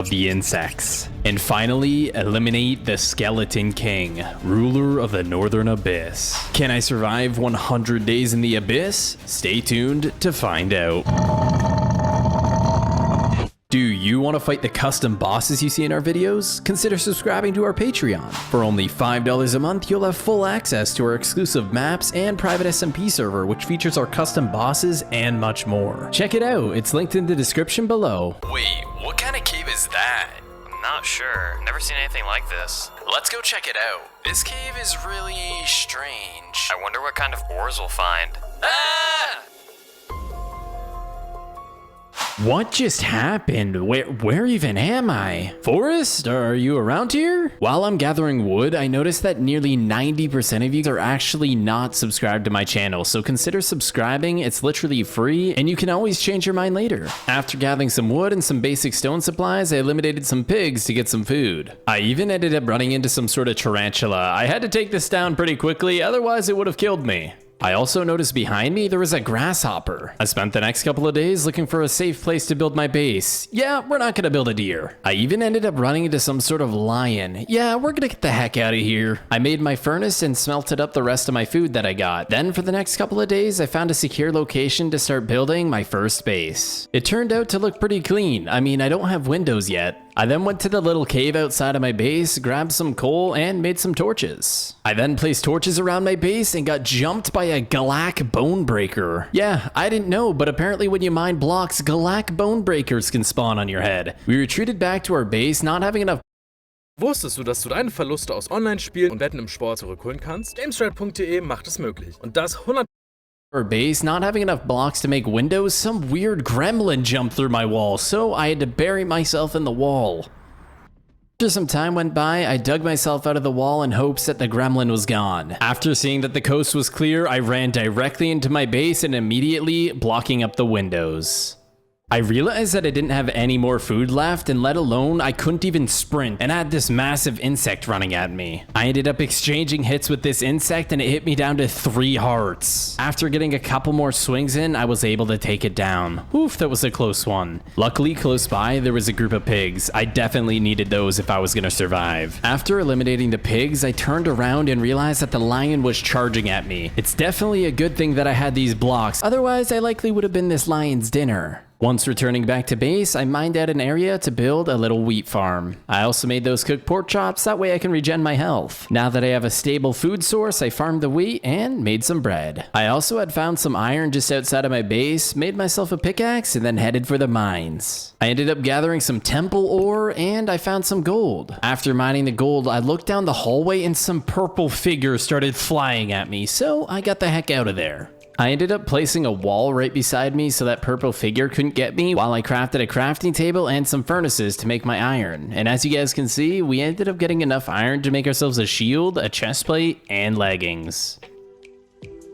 of the insects. And finally, eliminate the Skeleton King, ruler of the Northern Abyss. Can I survive 100 days in the Abyss? Stay tuned to find out. Do you want to fight the custom bosses you see in our videos? Consider subscribing to our Patreon. For only $5 a month, you'll have full access to our exclusive maps and private SMP server, which features our custom bosses and much more. Check it out, it's linked in the description below. Wait, what kind of cave is that? I'm not sure. Never seen anything like this. Let's go check it out. This cave is really strange. I wonder what kind of ores we'll find. Ah! What just happened? Where even am I? Forrest, are you around here? While I'm gathering wood, I noticed that nearly 90% of you are actually not subscribed to my channel, so consider subscribing. It's literally free, and you can always change your mind later. After gathering some wood and some basic stone supplies, I eliminated some pigs to get some food. I even ended up running into some sort of tarantula. I had to take this down pretty quickly, otherwise it would have killed me. I also noticed behind me there was a grasshopper. I spent the next couple of days looking for a safe place to build my base. Yeah, we're not gonna build a deer. I even ended up running into some sort of lion. Yeah, we're gonna get the heck out of here. I made my furnace and smelted up the rest of my food that I got. Then for the next couple of days, I found a secure location to start building my first base. It turned out to look pretty clean. I mean, I don't have windows yet. I then went to the little cave outside of my base, grabbed some coal, and made some torches. I then placed torches around my base and got jumped by a Galak bone breaker. Yeah, I didn't know, but apparently when you mine blocks, Galak bone breakers can spawn on your head. We retreated back to our base, not having enough. Wusstest du, dass du deine Verluste aus Online-Spielen und Wetten im Sport zurückholen kannst? Gamestrap.de macht es möglich. Und das 100% our base, not having enough blocks to make windows, some weird gremlin jumped through my wall, so I had to bury myself in the wall. After some time went by, I dug myself out of the wall in hopes that the gremlin was gone. After seeing that the coast was clear, I ran directly into my base and immediately blocking up the windows. I realized that I didn't have any more food left, and let alone I couldn't even sprint, and I had this massive insect running at me. I ended up exchanging hits with this insect and it hit me down to 3 hearts. After getting a couple more swings in, I was able to take it down. Oof, that was a close one. Luckily, close by, there was a group of pigs. I definitely needed those if I was gonna survive. After eliminating the pigs, I turned around and realized that the lion was charging at me. It's definitely a good thing that I had these blocks, otherwise I likely would have been this lion's dinner. Once returning back to base, I mined out an area to build a little wheat farm. I also made those cooked pork chops, that way I can regen my health. Now that I have a stable food source, I farmed the wheat and made some bread. I also had found some iron just outside of my base, made myself a pickaxe, and then headed for the mines. I ended up gathering some temple ore, and I found some gold. After mining the gold, I looked down the hallway and some purple figures started flying at me, so I got the heck out of there. I ended up placing a wall right beside me so that purple figure couldn't get me while I crafted a crafting table and some furnaces to make my iron. And as you guys can see, we ended up getting enough iron to make ourselves a shield, a chest plate, and leggings.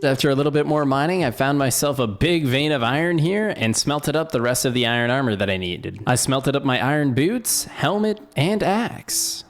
After a little bit more mining, I found myself a big vein of iron here and smelted up the rest of the iron armor that I needed. I smelted up my iron boots, helmet, and axe.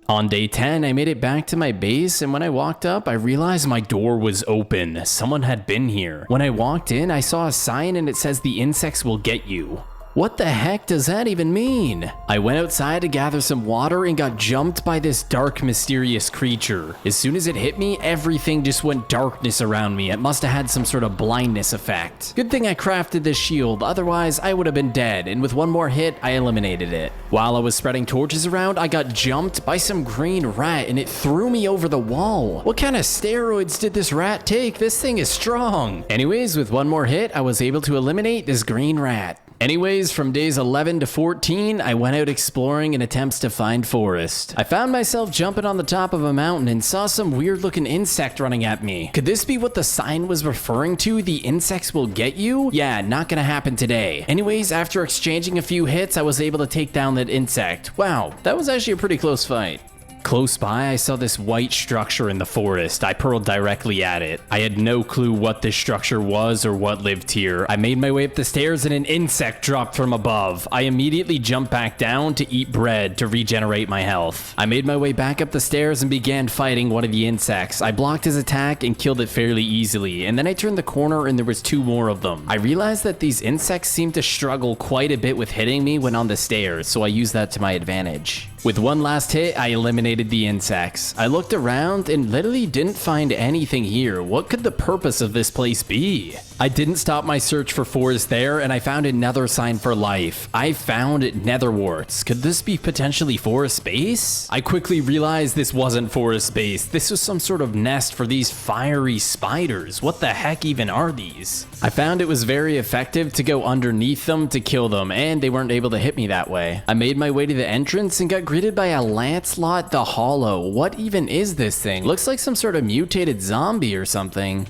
On day 10, I made it back to my base, and when I walked up, I realized my door was open. Someone had been here. When I walked in, I saw a sign and it says the insects will get you. What the heck does that even mean? I went outside to gather some water and got jumped by this dark, mysterious creature. As soon as it hit me, everything just went darkness around me. It must have had some sort of blindness effect. Good thing I crafted this shield, otherwise I would have been dead, and with one more hit, I eliminated it. While I was spreading torches around, I got jumped by some green rat and it threw me over the wall. What kind of steroids did this rat take? This thing is strong. Anyways, with one more hit, I was able to eliminate this green rat. Anyways, from days 11 to 14, I went out exploring in attempts to find Forrest. I found myself jumping on the top of a mountain and saw some weird looking insect running at me. Could this be what the sign was referring to? The insects will get you? Yeah, not gonna happen today. Anyways, after exchanging a few hits, I was able to take down that insect. Wow, that was actually a pretty close fight. Close by, I saw this white structure in the forest. I purled directly at it. I had no clue what this structure was or what lived here. I made my way up the stairs and an insect dropped from above. I immediately jumped back down to eat bread to regenerate my health. I made my way back up the stairs and began fighting one of the insects. I blocked his attack and killed it fairly easily, and then I turned the corner and there was 2 more of them. I realized that these insects seemed to struggle quite a bit with hitting me when on the stairs, so I used that to my advantage. With one last hit, I eliminated the insects. I looked around and literally didn't find anything here. What could the purpose of this place be? I didn't stop my search for forest there, and I found another sign for life. I found netherwarts. Could this be potentially forest base? I quickly realized this wasn't forest base. This was some sort of nest for these fiery spiders. What the heck even are these? I found it was very effective to go underneath them to kill them, and they weren't able to hit me that way. I made my way to the entrance and got greeted by a Lancelot the Hollow. What even is this thing? Looks like some sort of mutated zombie or something.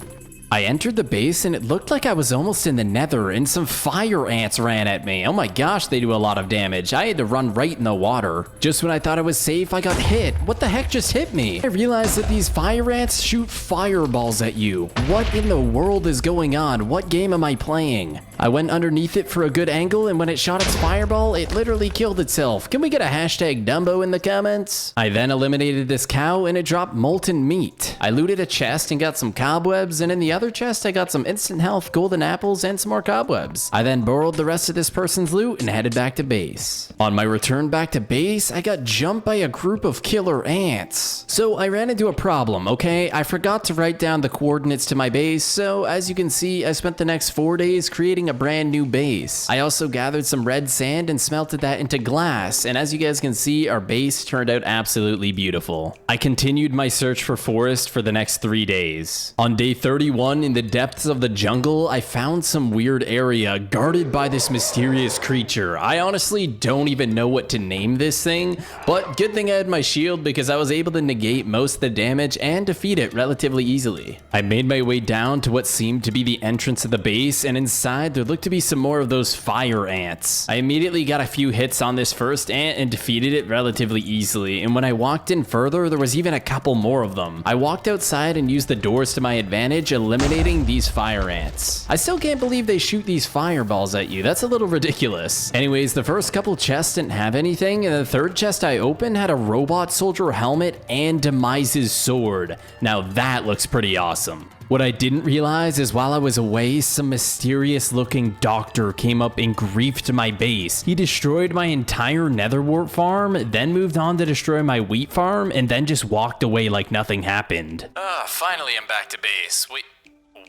I entered the base and it looked like I was almost in the nether and some fire ants ran at me. Oh my gosh, they do a lot of damage. I had to run right in the water. Just when I thought I was safe, I got hit. What the heck just hit me? I realized that these fire ants shoot fireballs at you. What in the world is going on? What game am I playing? I went underneath it for a good angle, and when it shot its fireball, it literally killed itself. Can we get a hashtag Dumbo in the comments? I then eliminated this cow and it dropped molten meat. I looted a chest and got some cobwebs, and in the other chest I got some instant health, golden apples, and some more cobwebs. I then borrowed the rest of this person's loot and headed back to base. On my return back to base, I got jumped by a group of killer ants. So I ran into a problem, okay? I forgot to write down the coordinates to my base, so as you can see, I spent the next 4 days creating a brand new base. I also gathered some red sand and smelted that into glass, and as you guys can see, our base turned out absolutely beautiful. I continued my search for forest for the next 3 days. On day 31, in the depths of the jungle, I found some weird area guarded by this mysterious creature. I honestly don't even know what to name this thing, but good thing I had my shield because I was able to negate most of the damage and defeat it relatively easily. I made my way down to what seemed to be the entrance of the base, and inside there looked to be some more of those fire ants. I immediately got a few hits on this first ant and defeated it relatively easily, and when I walked in further, there was even a couple more of them. I walked outside and used the doors to my advantage, eliminating these fire ants. I still can't believe they shoot these fireballs at you. That's a little ridiculous. Anyways, the first couple chests didn't have anything, and the third chest I opened had a robot soldier helmet and Demise's sword. Now that looks pretty awesome. What I didn't realize is while I was away, some mysterious looking doctor came up and griefed my base. He destroyed my entire netherwart farm, then moved on to destroy my wheat farm, and then just walked away like nothing happened. Finally I'm back to base. Wait,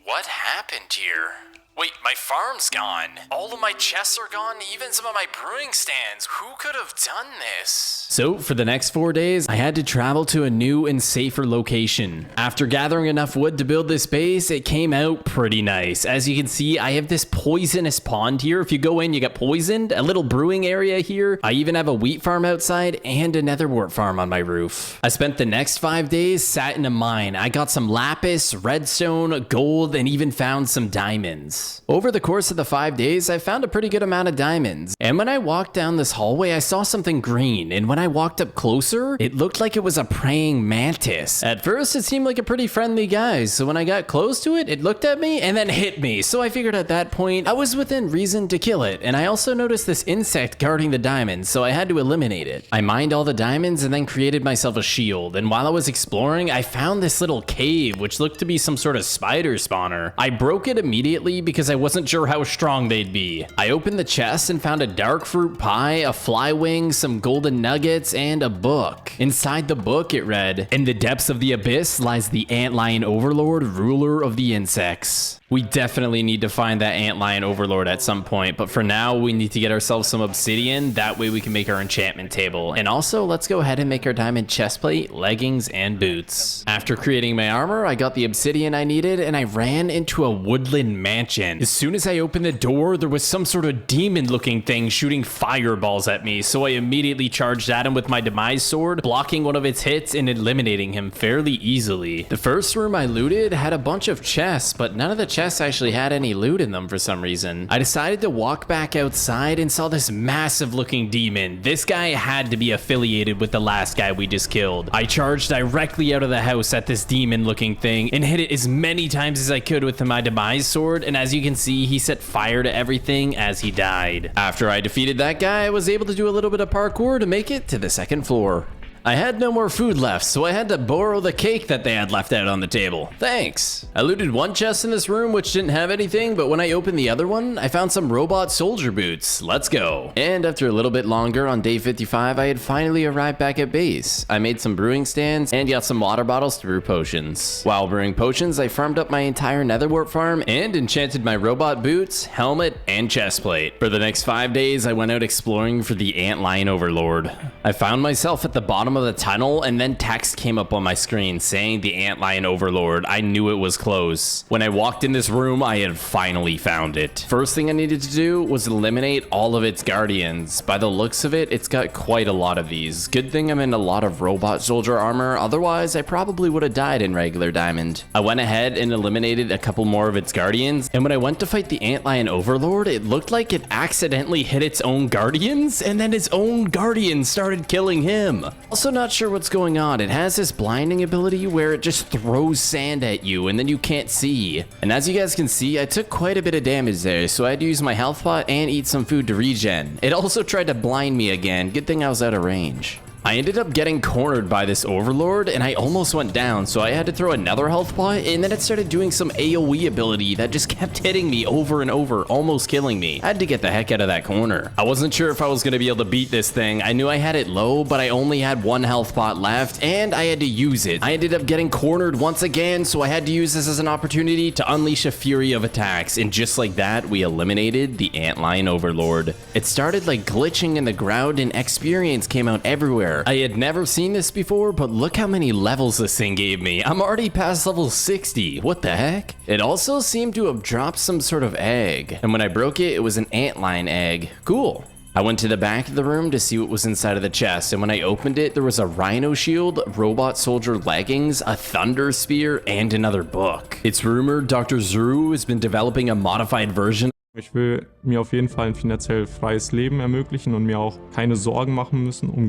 what happened here? Wait, my farm's gone. All of my chests are gone, even some of my brewing stands. Who could have done this? So for the next 4 days, I had to travel to a new and safer location. After gathering enough wood to build this base, it came out pretty nice. As you can see, I have this poisonous pond here. If you go in, you get poisoned. A little brewing area here. I even have a wheat farm outside and a netherwart farm on my roof. I spent the next 5 days sat in a mine. I got some lapis, redstone, gold, and even found some diamonds. Over the course of the 5 days, I found a pretty good amount of diamonds. And when I walked down this hallway, I saw something green. And when I walked up closer, it looked like it was a praying mantis. At first, it seemed like a pretty friendly guy. So when I got close to it, it looked at me and then hit me. So I figured at that point, I was within reason to kill it. And I also noticed this insect guarding the diamonds, so I had to eliminate it. I mined all the diamonds and then created myself a shield. And while I was exploring, I found this little cave, which looked to be some sort of spider spawner. I broke it immediately because I wasn't sure how strong they'd be. I opened the chest and found a dark fruit pie, a fly wing, some golden nuggets, and a book. Inside the book it read, "In the depths of the abyss lies the antlion overlord, ruler of the insects." We definitely need to find that antlion overlord at some point, but for now we need to get ourselves some obsidian. That way we can make our enchantment table. And also let's go ahead and make our diamond chestplate, leggings, and boots. After creating my armor, I got the obsidian I needed and I ran into a woodland mansion. As soon as I opened the door, there was some sort of demon looking thing shooting fireballs at me, so I immediately charged at him with my demise sword, blocking one of its hits and eliminating him fairly easily. The first room I looted had a bunch of chests, but none of the chests chests actually had any loot in them for some reason. I decided to walk back outside and saw this massive looking demon. This guy had to be affiliated with the last guy we just killed. I charged directly out of the house at this demon looking thing and hit it as many times as I could with my demise sword, and as you can see, he set fire to everything as he died. After I defeated that guy, I was able to do a little bit of parkour to make it to the second floor. I had no more food left, so I had to borrow the cake that they had left out on the table. Thanks. I looted one chest in this room which didn't have anything, but when I opened the other one, I found some robot soldier boots. Let's go. And after a little bit longer on day 55, I had finally arrived back at base. I made some brewing stands and got some water bottles to brew potions. While brewing potions, I farmed up my entire netherwart farm and enchanted my robot boots, helmet, and chestplate. For the next 5 days, I went out exploring for the antlion overlord. I found myself at the bottom of the tunnel, and then text came up on my screen saying the antlion overlord. I knew it was close. When I walked in this room, I had finally found it. First thing I needed to do was eliminate all of its guardians. By the looks of it, it's got quite a lot of these. Good thing I'm in a lot of robot soldier armor, otherwise I probably would have died in regular diamond. I went ahead and eliminated a couple more of its guardians, and when I went to fight the antlion overlord, it looked like it accidentally hit its own guardians, and then its own guardians started killing him. Also not sure what's going on. It has this blinding ability where it just throws sand at you and then you can't see. And as you guys can see, I took quite a bit of damage there, so I had to use my health pot and eat some food to regen. It also tried to blind me again. Good thing I was out of range. I ended up getting cornered by this overlord and I almost went down, so I had to throw another health pot, and then it started doing some AoE ability that just kept hitting me over and over, almost killing me. I had to get the heck out of that corner. I wasn't sure if I was going to be able to beat this thing. I knew I had it low, but I only had one health pot left and I had to use it. I ended up getting cornered once again, so I had to use this as an opportunity to unleash a fury of attacks, and just like that, we eliminated the antlion overlord. It started like glitching in the ground and experience came out everywhere. I had never seen this before, but look how many levels this thing gave me. I'm already past level 60. What the heck? It also seemed to have dropped some sort of egg, and when I broke it, it was an antlion egg. Cool. I went to the back of the room to see what was inside of the chest, and when I opened it, there was a rhino shield, robot soldier leggings, a thunder spear, and another book. It's rumored Dr. Zuru has been developing a modified version. Ich will mir auf jeden Fall ein finanziell freies Leben ermöglichen und mir auch keine Sorgen machen müssen um